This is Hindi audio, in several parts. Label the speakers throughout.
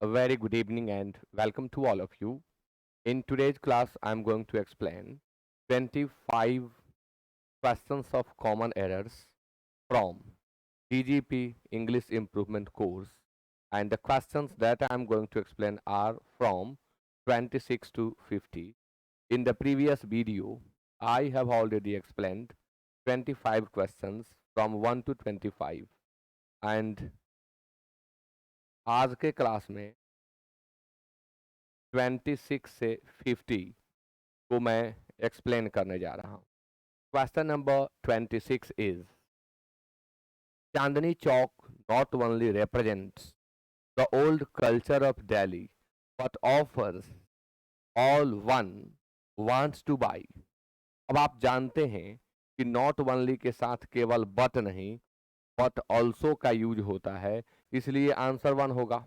Speaker 1: A very good evening and welcome to all of you. In today's class, I'm going to explain 25 questions of common errors from DGP English Improvement course. And the questions that I'm going to explain are from 26 to 50. In the previous video, I have already explained 25 questions from 1 to 25. And आज के क्लास में 26 से 50 को मैं एक्सप्लेन करने जा रहा हूँ. Question number 26 is Chandni Chowk not only represents the old culture of Delhi but offers all one wants to buy. अब आप जानते हैं कि नॉट ओनली के साथ केवल बट नहीं बट ऑल्सो का यूज होता है, इसलिए आंसर वन होगा.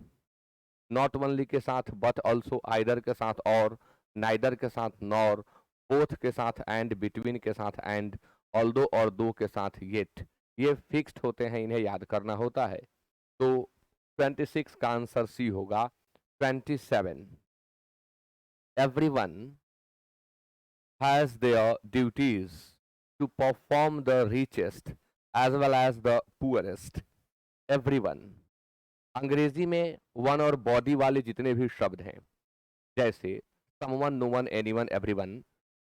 Speaker 1: नॉट ओनली के साथ बट ऑल्सो, आइदर के साथ और, नाइदर के साथ नॉर, बोथ के साथ एंड, बिटवीन के साथ एंड, ऑल्दो और दो के साथ येट, ये फिक्स्ड होते हैं, इन्हें याद करना होता है. तो 26 का आंसर सी होगा. 27 everyone has their duties to perform the richest as well as the poorest. everyone अंग्रेजी में वन और बॉडी वाले जितने भी शब्द हैं, जैसे someone, no one, anyone, everyone,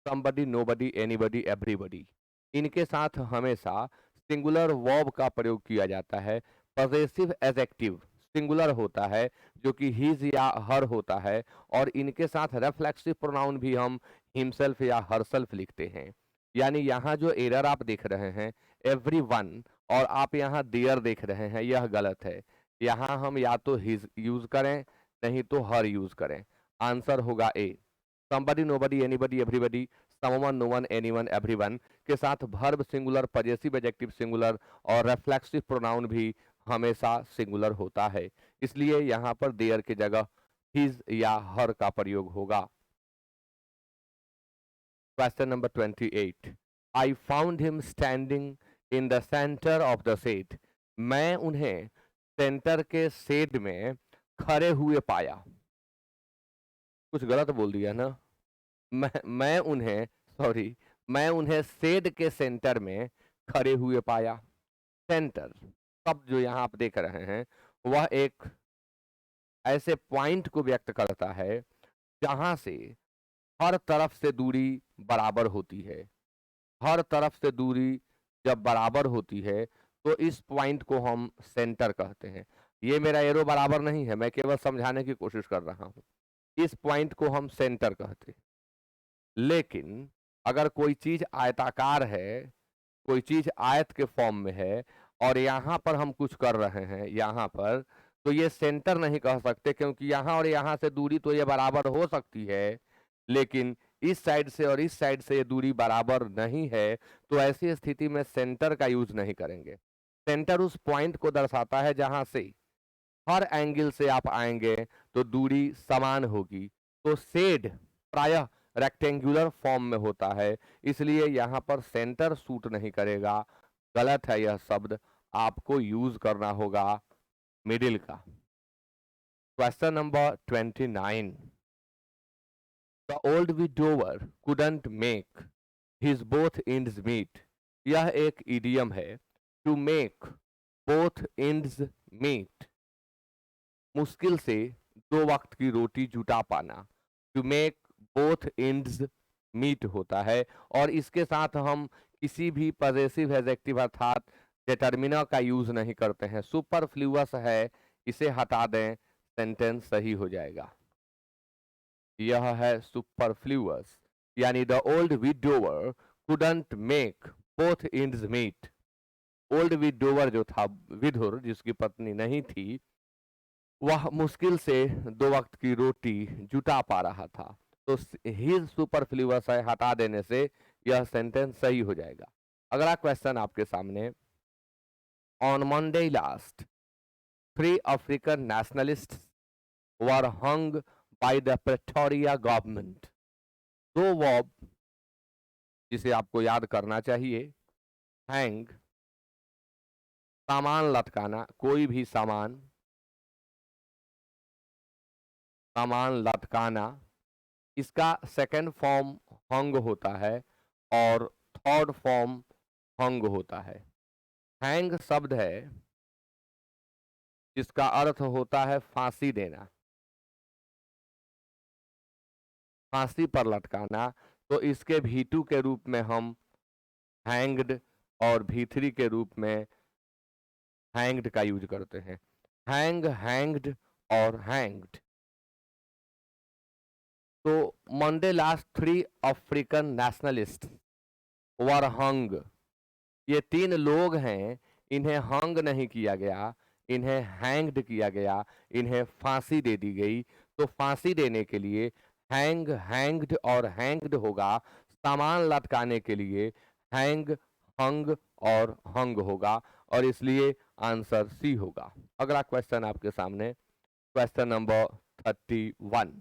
Speaker 1: somebody, nobody, anybody, everybody, इनके साथ हमेशा सिंगुलर वर्ब का प्रयोग किया जाता है. पॉजेसिव एडजेक्टिव सिंगुलर होता है जो कि हिज या हर होता है, और इनके साथ रेफ्लेक्सिव प्रोनाउन भी हम हिमसेल्फ या हरसेल्फ लिखते हैं. यानी यहाँ जो एरर आप देख रहे हैं एवरीवन और आप यहाँ देयर देख रहे हैं, यह गलत है. यहाँ हम या तो हिज यूज करें नहीं तो हर यूज करें. आंसर होगा ए. somebody, nobody, anybody, everybody, someone, no one, anyone, everyone के साथ verb singular, possessive adjective singular और रेफ्लेक्सिव प्रोनाउन भी हमेशा सिंगुलर होता है, इसलिए यहाँ पर देयर की जगह हिज या हर का प्रयोग होगा. Question number 28. I found him standing in the centre of the set. मैं उन्हें सेंटर के सेट में खड़े हुए पाया. कुछ गलत बोल दिया ना. मैं उन्हें सॉरी मैं उन्हें शेड के सेंटर में खड़े हुए पाया. सेंटर शब्द जो यहाँ आप देख रहे हैं वह एक ऐसे पॉइंट को व्यक्त करता है जहां से हर तरफ से दूरी बराबर होती है. हर तरफ से दूरी जब बराबर होती है तो इस पॉइंट को हम सेंटर कहते हैं. ये मेरा एरो बराबर नहीं है, मैं केवल समझाने की कोशिश कर रहा हूँ. इस पॉइंट को हम सेंटर कहते हैं. लेकिन अगर कोई चीज आयताकार है, कोई चीज आयत के फॉर्म में है और यहाँ पर हम कुछ कर रहे हैं यहाँ पर, तो ये सेंटर नहीं कह सकते, क्योंकि यहाँ और यहाँ से दूरी तो ये बराबर हो सकती है लेकिन इस साइड से और इस साइड से ये दूरी बराबर नहीं है. तो ऐसी स्थिति में सेंटर का यूज नहीं करेंगे. सेंटर उस पॉइंट को दर्शाता है जहां से हर एंगल से आप आएंगे तो दूरी समान होगी. तो शेड प्रायः रेक्टेंगुलर फॉर्म में होता है, इसलिए यहाँ पर सेंटर सूट नहीं करेगा. गलत है यह शब्द, आपको यूज करना होगा मिडिल का. Question number 29. The old widower couldn't make his both ends meet. यह एक इडियम है. To make both ends meet, मुश्किल से दो वक्त की रोटी जुटा पाना. To make both ends meet होता है, और इसके साथ हम किसी भी पॉजेसिव एडजेक्टिव अर्थात डिटर्मिनर का यूज नहीं करते हैं. सुपरफ्लूअस है, इसे हटा दें, सेंटेंस सही हो जाएगा. यह है सुपरफ्लूअस, यानी the old widower couldn't make both ends meet. Old widower जो था, विधुर जिसकी पत्नी नहीं थी, वह मुश्किल से दो वक्त की रोटी जुटा पा रहा था. तो हिज सुपरफ्लूअस है, हटा देने से यह सेंटेंस सही हो जाएगा. अगला क्वेश्चन आपके सामने. On Monday last 3 African nationalists were hung by the Pretoria government. दो वर्ब जिसे आपको याद करना चाहिए. हैंग सामान लटकाना, कोई भी सामान, सामान लटकाना, इसका सेकंड फॉर्म हंग होता है और थर्ड फॉर्म हंग होता है। हैंग शब्द है जिसका अर्थ होता है फांसी देना, फांसी पर लटकाना। तो इसके V2 के रूप में हम हैंग्ड और V3 के रूप में हैंग्ड का यूज करते हैं। हैंग, हैंग्ड और हैंग्ड। तो मंडेलास 3 अफ्रीकन नेशनलिस्ट वर हंग। ये 3 लोग हैं, इन्हें हंग नहीं किया गया, इन्हें हैंग्ड किया गया, इन्हें फांसी दे दी गई। तो फांसी देने के लिए हैंग, हैंग्ड और हैंग्ड होगा। सामान लटकाने के लिए हैंग, हंग और हंग होगा, और इसलिए आंसर सी होगा। अगला क्वेश्चन आपके सामने, question number 31।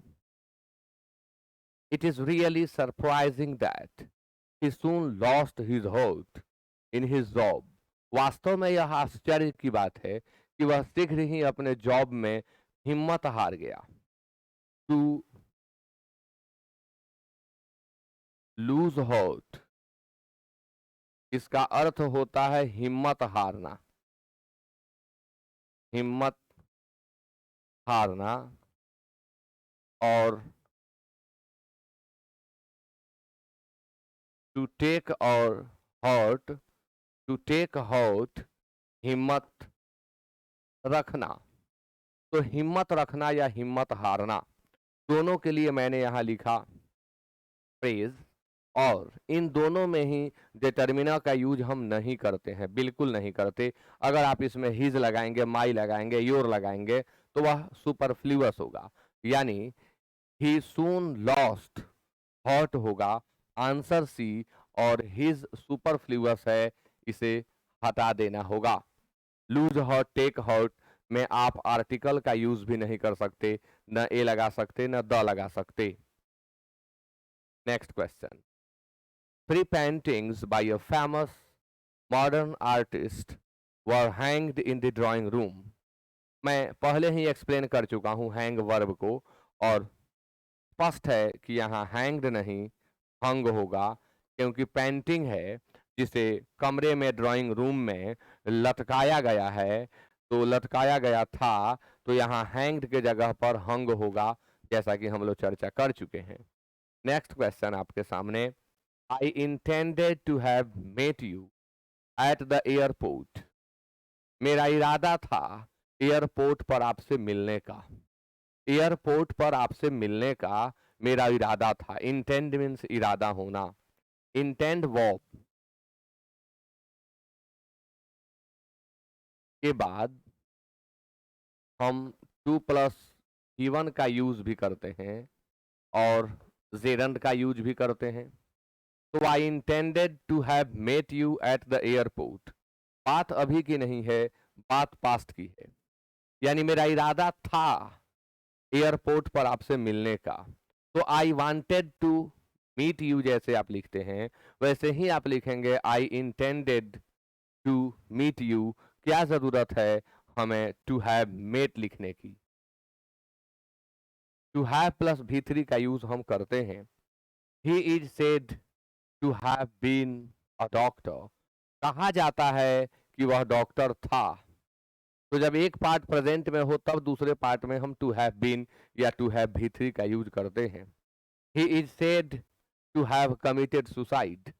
Speaker 1: It is really surprising that he soon lost his hold in his job। वास्तव में यह आश्चर्य की बात है कि वह शीघ्र ही अपने जॉब में हिम्मत हार गया। टू लूज होल्ड, इसका अर्थ होता है हिम्मत हारना, हिम्मत हारना। और टू टेक और हर्ट, टू टेक हर्ट, हिम्मत रखना। तो हिम्मत रखना या हिम्मत हारना, दोनों के लिए मैंने यहां लिखा फ्रेज, और इन दोनों में ही डिटर्मिनर का यूज हम नहीं करते हैं, बिल्कुल नहीं करते। अगर आप इसमें हिज लगाएंगे, माई लगाएंगे, योर लगाएंगे तो वह सुपरफ्लूअस होगा, यानी ही सून लॉस्ट हॉट होगा, आंसर सी। और हिज सुपरफ्लूअस है, इसे हटा देना होगा। लूज हॉट, टेक हॉट में आप आर्टिकल का यूज भी नहीं कर सकते, न ए लगा सकते न द लगा सकते। Next question. 3 paintings by a famous modern artist were hanged in the drawing room। मैं पहले ही एक्सप्लेन कर चुका हूं हैंग वर्ब को, और स्पष्ट है कि यहाँ हैंग्ड नहीं हंग होगा, क्योंकि पेंटिंग है जिसे कमरे में, ड्राइंग रूम में लटकाया गया है। तो लटकाया गया था, तो यहाँ हैंग्ड के जगह पर हंग होगा, जैसा कि हम लोग चर्चा कर चुके हैं। नेक्स्ट क्वेश्चन आपके सामने। I intended to have met you at the airport। मेरा इरादा था एयरपोर्ट पर आपसे मिलने का, एयरपोर्ट पर आपसे मिलने का मेरा इरादा था। इंटेंड मीन्स इरादा होना। इंटेंड वर्ब के बाद हम टू प्लस ईवन का यूज भी करते हैं और जेरंड का यूज भी करते हैं। तो I intended to have met you at the airport, बात अभी की नहीं है, बात पास्ट की है, यानी मेरा इरादा था एयरपोर्ट पर आपसे मिलने का। तो I wanted to meet you जैसे आप लिखते हैं, वैसे ही आप लिखेंगे I intended to meet you. क्या जरूरत है हमें टू हैव मेट लिखने की? टू हैव प्लस V3 का यूज हम करते हैं। He is said to have been a doctor, कहा जाता है कि वह डॉक्टर था। तो जब एक पार्ट प्रेजेंट में हो तब दूसरे पार्ट में हम टू हैव बीन या टू हैव V3 का यूज करते हैं। He is said to have committed suicide,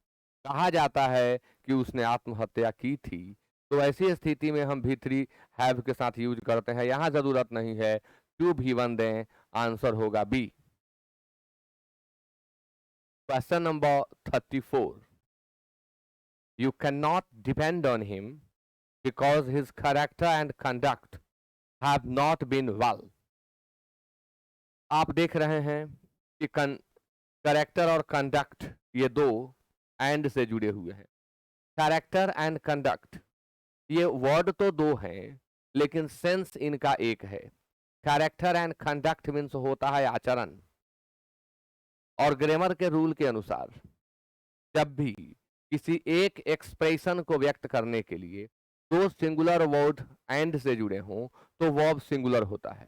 Speaker 1: कहा जाता है कि उसने आत्महत्या की थी। तो ऐसी स्थिति में हम V3 हैव के साथ यूज करते हैं, यहां जरूरत नहीं है टू V1 दें, आंसर होगा B. Question number 34। You can not depend on him because his character and conduct have not been well। आप देख रहे हैं कि कैरेक्टर और कंडक्ट ये दो एंड से जुड़े हुए हैं। कैरेक्टर एंड कंडक्ट ये वर्ड तो दो हैं, लेकिन सेंस इनका एक है। कैरेक्टर एंड कंडक्ट मीन्स होता है आचरण, और ग्रामर के रूल के अनुसार जब भी किसी एक एक्सप्रेशन को व्यक्त करने के लिए दो सिंगुलर वर्ड एंड से जुड़े हों तो वर्ब सिंगुलर होता है।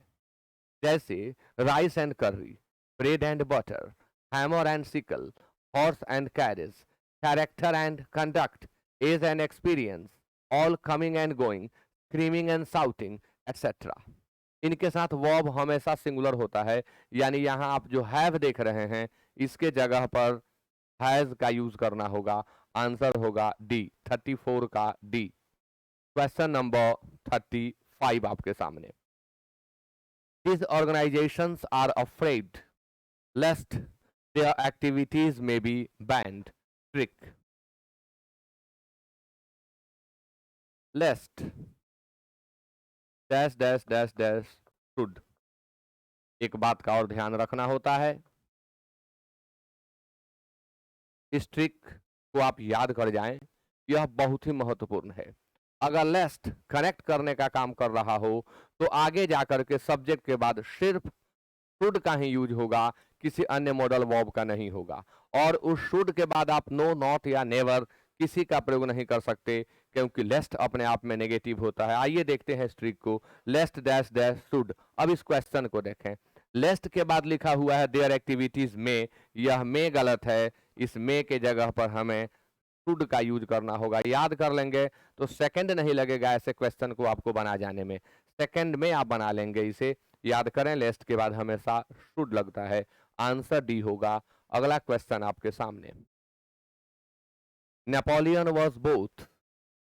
Speaker 1: जैसे rice and curry, bread and butter, hammer and sickle, horse and carriage, character and conduct, age and experience, all coming and going, screaming and shouting, etc. इनके साथ वर्ब हमेशा सिंगुलर होता है, यानी यहाँ आप जो हैव देख रहे हैं इसके जगह पर हैज का यूज करना होगा। आंसर होगा डी, 34 का डी। क्वेश्चन नंबर 35 आपके सामने। These organizations are afraid lest their activities may be banned. Trick. Lest dash dash dash dash should। एक बात का और ध्यान रखना होता है, इस ट्रिक को आप याद कर जाएं, यह बहुत ही महत्वपूर्ण है। अगर लेस्ट कनेक्ट करने का काम कर रहा हो तो आगे जाकर के सब्जेक्ट के बाद सिर्फ शुड का ही यूज होगा, किसी अन्य मॉडल वर्ब का नहीं होगा। और उस शुड के बाद आप नो, नॉट या नेवर किसी का प्रयोग नहीं कर सकते, क्योंकि लेस्ट अपने आप में नेगेटिव होता है। आइए देखते हैं इस ट्रिक को। लेस्ट डैश डैश शुड। अब इस क्वेश्चन को देखें, लेस्ट के बाद लिखा हुआ है देयर एक्टिविटीज में, यह में गलत है। इस में के जगह पर हमें शुड का यूज करना होगा। याद कर लेंगे तो सेकंड नहीं लगेगा ऐसे क्वेश्चन को आपको बना जाने में, सेकंड में आप बना लेंगे इसे। याद करें, लेस्ट के बाद हमेशा शुड लगता है। आंसर डी होगा। अगला क्वेश्चन आपके सामने। Napoleon was both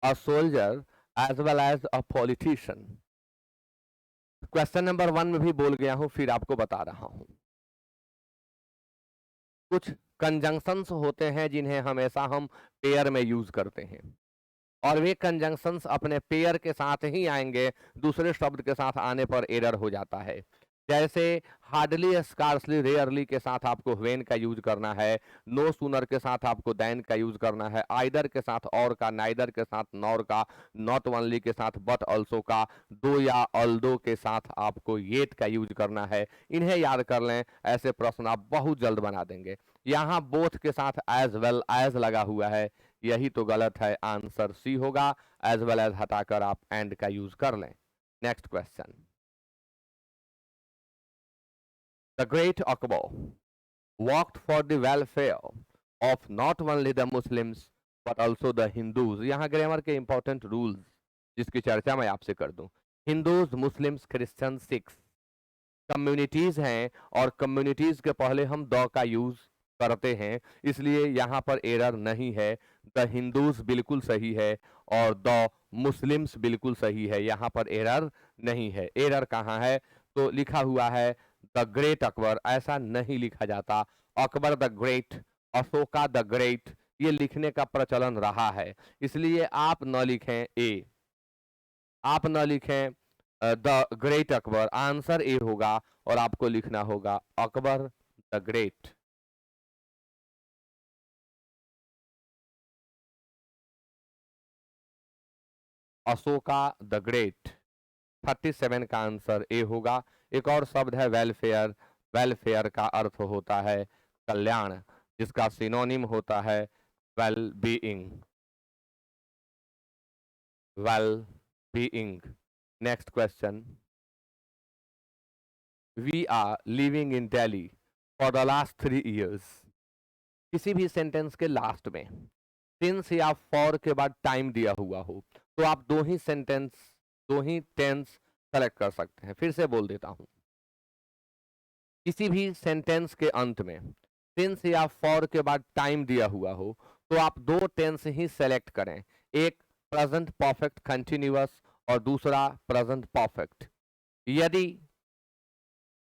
Speaker 1: a soldier as well as a politician. Question number 1 में भी बोल गया हूं, फिर आपको बता रहा हूं। कुछ कंजंक्शंस होते हैं जिन्हें हमेशा हम पेयर में यूज करते हैं, और वे कंजंक्शंस अपने पेयर के साथ ही आएंगे, दूसरे शब्द के साथ आने पर एरर हो जाता है। जैसे हार्डली, स्कार्सली, रेयरली के साथ आपको व्हेन का यूज करना है, नो सूनर के साथ आपको दैन का यूज करना है, आइदर के साथ और का, नाइदर के साथ नॉर का, नॉट ओनली के साथ बट ऑल्सो का, दो या ऑल्दो के साथ आपको येट का यूज करना है। इन्हें याद कर लें, ऐसे प्रश्न आप बहुत जल्द बना देंगे। यहाँ बोथ के साथ एज वेल एज लगा हुआ है, यही तो गलत है। आंसर सी होगा। एज वेल एज हटाकर आप एंड का यूज कर लें। Next question. The great Akbar worked for the welfare of not only the Muslims but also the Hindus. यहाँ ग्रामर के इंपॉर्टेंट रूल्स जिसकी चर्चा मैं आपसे कर दूं। Hindus, Muslims, Christian, Sikhs communities हैं, और कम्युनिटीज के पहले हम द का यूज करते हैं, इसलिए यहाँ पर एरर नहीं है। द हिंदूज बिल्कुल सही है और द मुस्लिम्स बिल्कुल सही है, यहाँ पर एरर नहीं है। एरर कहाँ है? तो लिखा हुआ है द ग्रेट अकबर, ऐसा नहीं लिखा जाता। Akbar the great, Ashoka the great, ये लिखने का प्रचलन रहा है, इसलिए आप न लिखें ए, आप न लिखें the great Akbar. Answer A होगा और आपको लिखना होगा Akbar the great. Ashoka the great. 37 का आंसर ए होगा। एक और शब्द है वेलफेयर। वेलफेयर का अर्थ होता है कल्याण, जिसका सिनोनिम होता है well being. Well being. Next question. We are living in Delhi for the last 3 years। किसी भी सेंटेंस के लास्ट में सिंस या फॉर के बाद टाइम दिया हुआ हो तो आप दो ही सेंटेंस, दो ही टेंस सेलेक्ट कर सकते हैं। फिर से बोल देता हूं, किसी भी सेंटेंस के अंत में सिंस या फॉर के बाद टाइम दिया हुआ हो तो आप दो टेंस ही सेलेक्ट करें, एक प्रेजेंट परफेक्ट कंटिन्यूअस और दूसरा प्रेजेंट परफेक्ट। यदि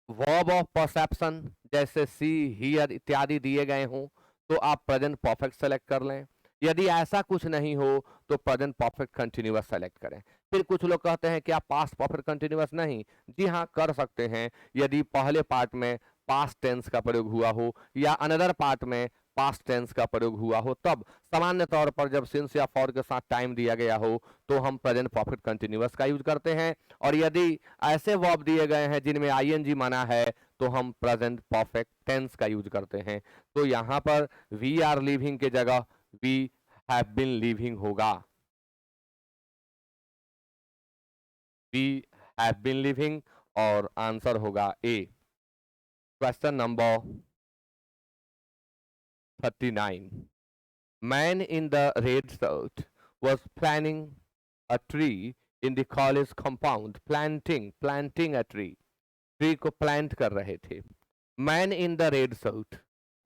Speaker 1: वर्ब ऑफ परसेप्शन जैसे सी, हियर इत्यादि दिए गए हों तो आप प्रेजेंट परफेक्ट सेलेक्ट कर लें। यदि ऐसा कुछ नहीं हो तो प्रेजेंट परफेक्ट कंटिन्यूअस सेलेक्ट करें। फिर कुछ लोग कहते हैं कि आप पास्ट परफेक्ट कंटिन्यूअस नहीं, जी हाँ कर सकते हैं। यदि पहले पार्ट में पास्ट टेंस का प्रयोग हुआ हो या अनदर पार्ट में पास्ट टेंस का प्रयोग हुआ हो, तब सामान्य तौर पर जब सिंस या फॉर के साथ टाइम दिया गया हो तो हम प्रेजेंट परफेक्ट कंटिन्यूअस का यूज करते हैं। और यदि ऐसे वर्ब दिए गए हैं जिनमें आईएनजी माना है तो हम प्रेजेंट परफेक्ट टेंस का यूज करते हैं। तो यहाँ पर वी आर लिविंग के जगह वी हैव बीन लिविंग होगा। वी हैव बीन लिविंग और आंसर होगा A. Question number 39। Man in the red shirt was planting a tree in the college compound. Planting a tree. Tree को प्लांट कर रहे थे। Man in the red shirt,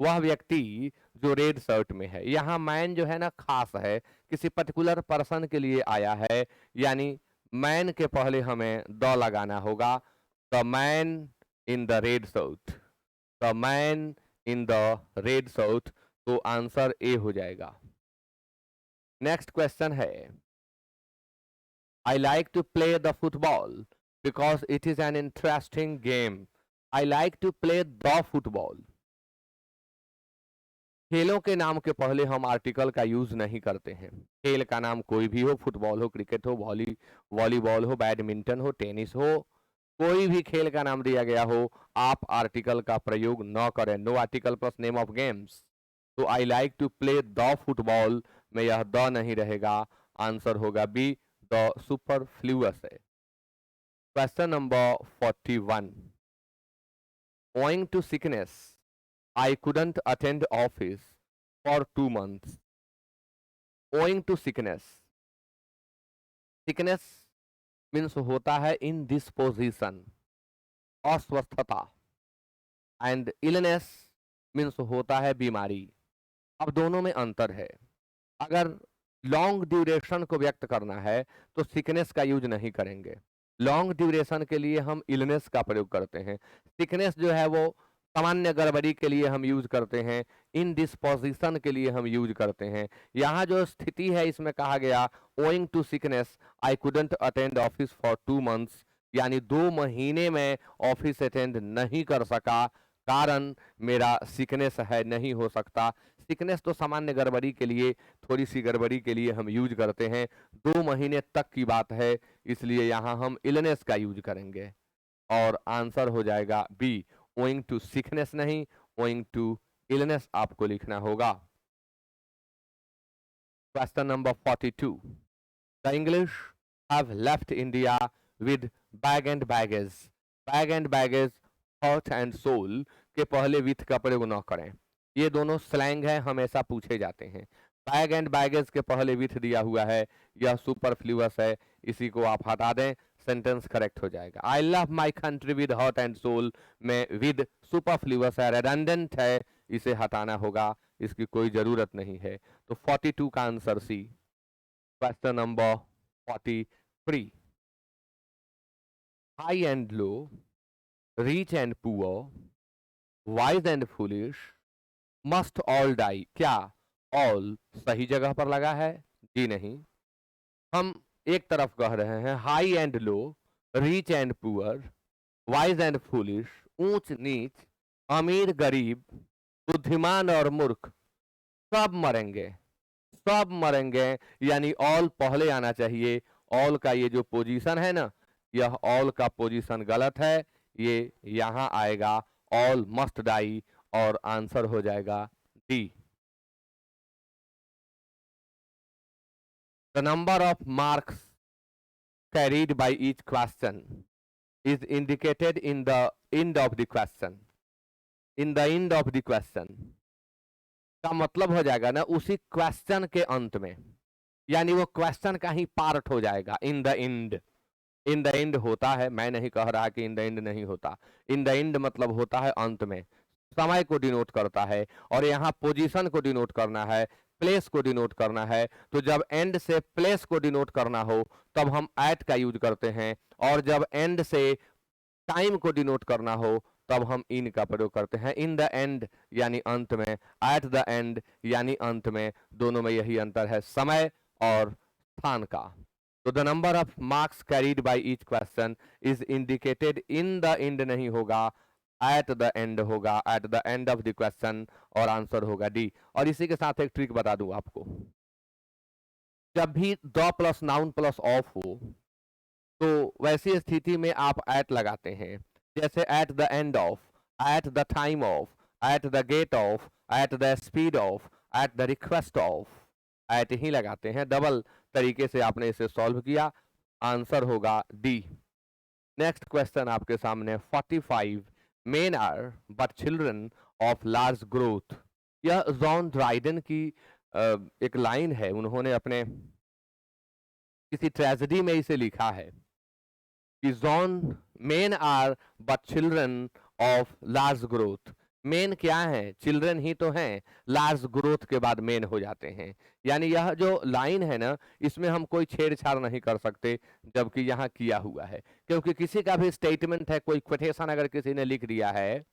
Speaker 1: वह व्यक्ति जो रेड शर्ट में है। यहाँ मैन जो है ना खास है, किसी पर्टिकुलर पर्सन के लिए आया है, यानी मैन के पहले हमें द लगाना होगा। The man in the red shirt, the man in the red shirt, तो आंसर ए हो जाएगा। नेक्स्ट क्वेश्चन है, I like to play the football because it is an interesting game. I like to play the football. खेलों के नाम के पहले हम आर्टिकल का यूज नहीं करते हैं। खेल का नाम कोई भी हो, फुटबॉल हो, क्रिकेट हो, वॉलीबॉल हो, बैडमिंटन हो, टेनिस हो, कोई भी खेल का नाम दिया गया हो, आप आर्टिकल का प्रयोग न करें। No article plus name of games. तो I like to play the football में यह द नहीं रहेगा, आंसर होगा बी, द सुपरफ्लूअस है। Question number 41। Owing to sickness, I couldn't attend office for 2 months. Owing to sickness. Sickness means होता है indisposition, अस्वस्थता, and illness means होता है बीमारी। अब दोनों में अंतर है। अगर लॉन्ग ड्यूरेशन को व्यक्त करना है तो सिकनेस का यूज नहीं करेंगे। लॉन्ग ड्यूरेशन के लिए हम इलनेस का प्रयोग करते हैं। सिकनेस जो है वो सामान्य गड़बड़ी के लिए हम यूज करते हैं, इनडिस्पोजिशन के लिए हम यूज करते हैं। यहाँ जो स्थिति है इसमें कहा गया owing to sickness I couldn't attend office for 2 months, यानी 2 महीने में ऑफिस अटेंड नहीं कर सका, कारण मेरा सिकनेस है, नहीं हो सकता। सिकनेस तो सामान्य गड़बड़ी के लिए, थोड़ी सी गड़बड़ी के लिए हम यूज करते हैं। 2 महीने तक की बात है, इसलिए यहाँ हम इलनेस का यूज करेंगे और आंसर हो जाएगा बी, ओइंग टू सिकनेस नहीं, ओइंग टू इलनेस आपको लिखना होगा। Question number 42। The English have left India with bag and baggage. Bag and baggage, heart and soul के पहले विथ का प्रयोग न करें। ये दोनों स्लैंग है, हमेशा पूछे जाते हैं। बैग एंड बैगेज के पहले विथ दिया हुआ है, यह सुपरफ्लूअस है, इसी को आप हटा दें, सेंटेंस करेक्ट हो जाएगा। I love my country with heart and soul में विद सुपरफ्लूअस है, रेडंडेंट है, इसे हटाना होगा, इसकी कोई जरूरत नहीं है। तो 42 का answer C. Question number 43। High and low, rich and poor, wise and foolish, must all die. क्या ऑल सही जगह पर लगा है? जी नहीं। हम एक तरफ कह रहे हैं high and low, rich and poor, wise and foolish, ऊंच नीच, अमीर गरीब, बुद्धिमान और मूर्ख, सब मरेंगे, सब मरेंगे, यानी ऑल पहले आना चाहिए। ऑल का ये जो पोजीशन है ना, यह ऑल का पोजीशन गलत है, ये यहां आएगा ऑल मस्ट डाई और आंसर हो जाएगा D. The number of marks carried by each question is indicated in the end of the question. In the end of the question का मतलब हो जाएगा ना उसी क्वेश्चन के अंत में, यानी वो क्वेश्चन का ही पार्ट हो जाएगा। In the end, in the end होता है, मैं नहीं कह रहा कि इन द एंड नहीं होता। इन द एंड मतलब होता है अंत में, समय को डिनोट करता है, और यहाँ पोजीशन को डिनोट करना है, प्लेस को डिनोट करना है। तो जब एंड से प्लेस को डिनोट करना हो तब हम एट का यूज करते हैं, और जब एंड से टाइम को डिनोट करना हो तब हम इन का प्रयोग करते हैं। इन द एंड यानी अंत में, एट द एंड यानी अंत में, दोनों में यही अंतर है, समय और स्थान का। तो the number of marks carried by each question is indicated in the end नहीं होगा, एट द एंड होगा, eight the end of the question, और आंसर होगा डी। और इसी के साथ एक ट्रिक बता दूं आपको, जब भी the plus noun plus of हो तो वैसी स्थिति में आप एट लगाते हैं, जैसे at the end of, at the time of, at the gate of, at the speed of, at the request of, at ही लगाते हैं। डबल तरीके से आपने इसे सॉल्व किया, आंसर होगा डी। नेक्स्ट क्वेश्चन आपके सामने 45 men are but children of large growth. यह जॉन ड्राइडन की एक लाइन है, उन्होंने अपने किसी ट्रेजेडी में इसे लिखा है कि John men are but children of large growth. Men क्या है? चिल्ड्रन ही तो हैं, लार्ज ग्रोथ के बाद मेन हो जाते हैं। यानी यह जो लाइन है ना, इसमें हम कोई छेड़छाड़ नहीं कर सकते, जबकि यहाँ किया हुआ है। क्योंकि किसी का भी स्टेटमेंट है, कोई क्वेटेशन अगर किसी ने लिख दिया है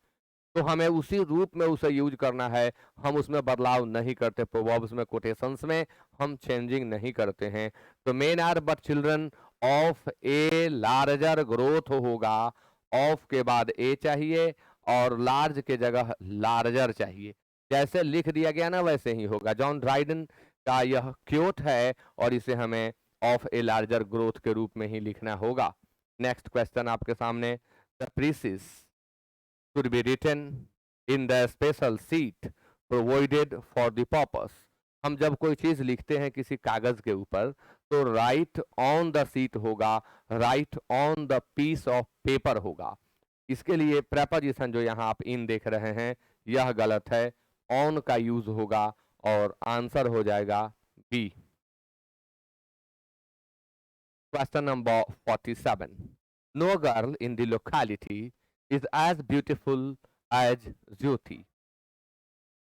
Speaker 1: तो हमें उसी रूप में उसे यूज करना है, हम उसमें बदलाव नहीं करते। प्रोवर्ब्स में, कोटेशंस में हम चेंजिंग नहीं करते हैं। तो men are but children of a larger growth होगा, ऑफ के बाद ए चाहिए और लार्ज के जगह लार्जर चाहिए। जैसे लिख दिया गया ना वैसे ही होगा। जॉन ड्राइडन का यह क्योट है और इसे हमें ऑफ ए लार्जर ग्रोथ के रूप में ही लिखना होगा। नेक्स्ट क्वेश्चन आपके सामने, the precis should be written in the special sheet provided for the purpose। हम जब कोई चीज लिखते हैं किसी कागज के ऊपर तो राइट ऑन द सीट होगा, write on the piece of paper होगा। इसके लिए प्रेपोजिशन जो यहाँ आप इन देख रहे हैं यह गलत है, ऑन का यूज होगा और आंसर हो जाएगा B. Question number 47, no girl in the locality is as beautiful as Jyoti.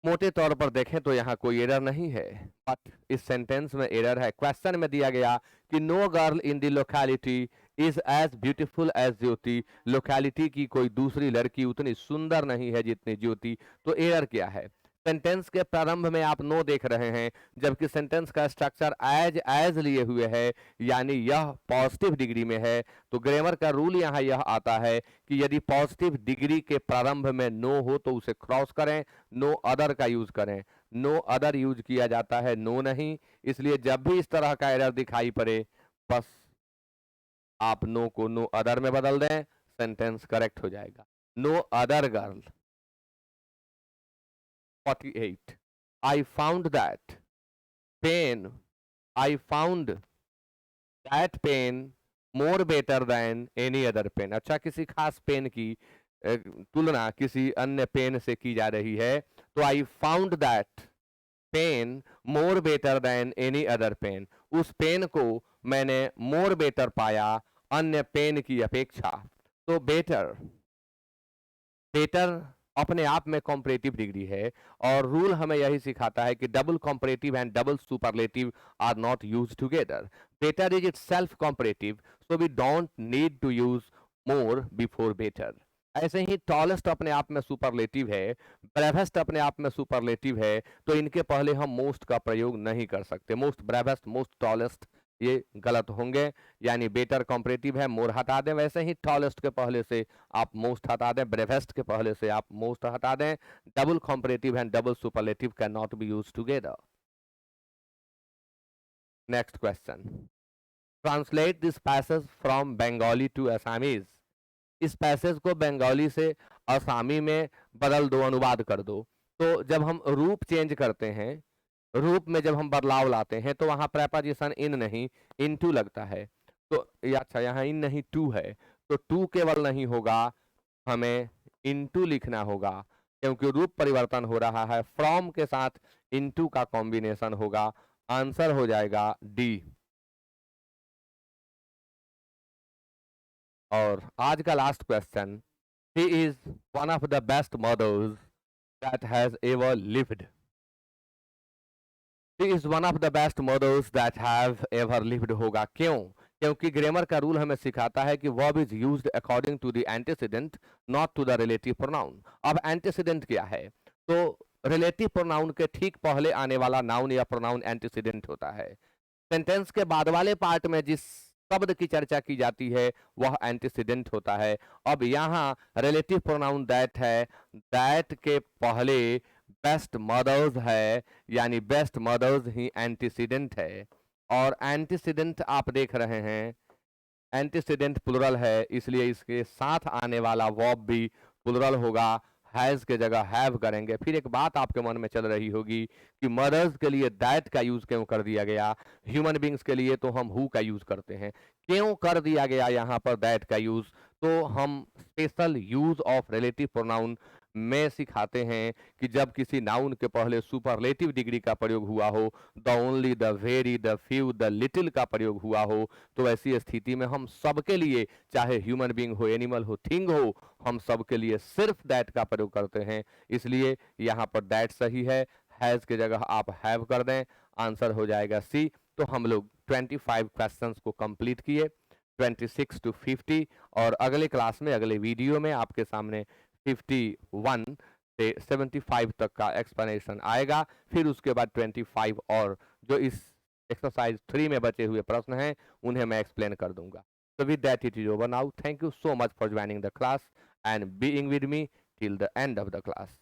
Speaker 1: मोटे तौर पर देखें तो यहाँ कोई एरर नहीं है, बट इस सेंटेंस में एरर है। क्वेश्चन में दिया गया कि no girl in the locality is as beautiful as Jyoti. Locality की कोई दूसरी लड़की उतनी सुंदर नहीं है जितनी ज्योति। तो एरर क्या है? सेंटेंस के प्रारंभ में आप नो देख रहे हैं, जबकि सेंटेंस का स्ट्रक्चर एज लिए हुए है, यानी यह पॉजिटिव डिग्री में है। तो ग्रामर का रूल यहाँ यह आता है कि यदि पॉजिटिव डिग्री के प्रारंभ में नो हो तो उसे क्रॉस करें, नो अदर का यूज करें। नो अदर यूज किया जाता है, नो नहीं। इसलिए जब भी इस तरह का एरर दिखाई पड़े बस आप नो को नो अदर में बदल दें, सेंटेंस करेक्ट हो जाएगा। No other girl. 48 I found that pen more better than any other pen। अच्छा, किसी खास पेन की तुलना किसी अन्य पेन से की जा रही है, तो I found that pen more better than any other pen। उस पेन को मैंने more better पाया अन्य पेन की अपेक्षा। तो बेटर अपने आप में कॉम्परेटिव डिग्री है और रूल हमें यही सिखाता है कि double comparative and double superlative are not used together. Better is itself comparative, so we don't need to use more before better. ऐसे ही टॉलेस्ट अपने आप में सुपरलेटिव है, ब्रेवेस्ट अपने आप में सुपरलेटिव है, तो इनके पहले हम मोस्ट का प्रयोग नहीं कर सकते। मोस्ट, ब्रेवेस्ट, मोस्ट, टॉलेस्ट ये गलत होंगे। यानी बेटर कॉम्परेटिव है, मोर हटा दें। वैसे ही टॉलेस्ट के पहले से आप मोस्ट हटा दें, ब्रेवेस्ट के पहले से आप मोस्ट हटा दें। Double comparative and double superlative can not be used together. Next question, translate this passage from Bengali to Assamese. इस पैसेज को बंगाली से असामी में बदल दो, अनुवाद कर दो। तो जब हम रूप चेंज करते हैं, रूप में जब हम बदलाव लाते हैं तो वहां प्रेपोजिशन इन नहीं इनटू लगता है। तो अच्छा, यहाँ इन नहीं टू है, तो टू केवल नहीं होगा, हमें इनटू लिखना होगा क्योंकि रूप परिवर्तन हो रहा है। फ्रॉम के साथ इनटू का कॉम्बिनेशन होगा। आंसर हो जाएगा डी। और आज का last question, he is one of the best mothers that has ever lived. She is one of the best mothers that have ever lived होगा। क्यों? क्योंकि ग्रामर का रूल हमें सिखाता है कि verb is used according to the antecedent not to the relative pronoun। अब antecedent क्या है? तो relative pronoun के ठीक पहले आने वाला noun या pronoun antecedent होता है। सेंटेंस के बाद वाले पार्ट में जिस शब्द की चर्चा की जाती है वह एंटीसीडेंट होता है। अब यहाँ रिलेटिव प्रोनाउन दैट है, दैट के पहले बेस्ट मदर्स है, यानी बेस्ट मदर्स ही एंटीसीडेंट है। और एंटीसीडेंट आप देख रहे हैं, एंटीसीडेंट प्लुरल है, इसलिए इसके साथ आने वाला वर्ब भी प्लुरल होगा। हैज के जगह हैव करेंगे। फिर एक बात आपके मन में चल रही होगी कि मदर्स के लिए दैट का यूज क्यों कर दिया गया, ह्यूमन बींग्स के लिए तो हम हु का यूज करते हैं, क्यों कर दिया गया यहाँ पर दैट का यूज? तो हम special use of relative pronoun में सिखाते हैं कि जब किसी नाउन के पहले सुपरलेटिव डिग्री का प्रयोग हुआ हो, the only, the very, the few, the little का प्रयोग हुआ हो, तो ऐसी स्थिति में हम सबके लिए, चाहे ह्यूमन बीइंग हो, एनिमल हो, थिंग हो, हम सबके लिए सिर्फ दैट का प्रयोग करते हैं। इसलिए यहाँ पर दैट सही है, हैज की जगह आप हैव कर दें, आंसर हो जाएगा सी। तो हम लोग 25 क्वेश्चंस को कंप्लीट किए, 26 to 50, और अगले क्लास में, अगले वीडियो में आपके सामने 51 से 75 तक का एक्सप्लेनेशन आएगा। फिर उसके बाद 25 और जो इस एक्सरसाइज 3 में बचे हुए प्रश्न हैं उन्हें मैं एक्सप्लेन कर दूंगा। So with that it is over now. Thank you so much for joining the class and being with me till the end of the class.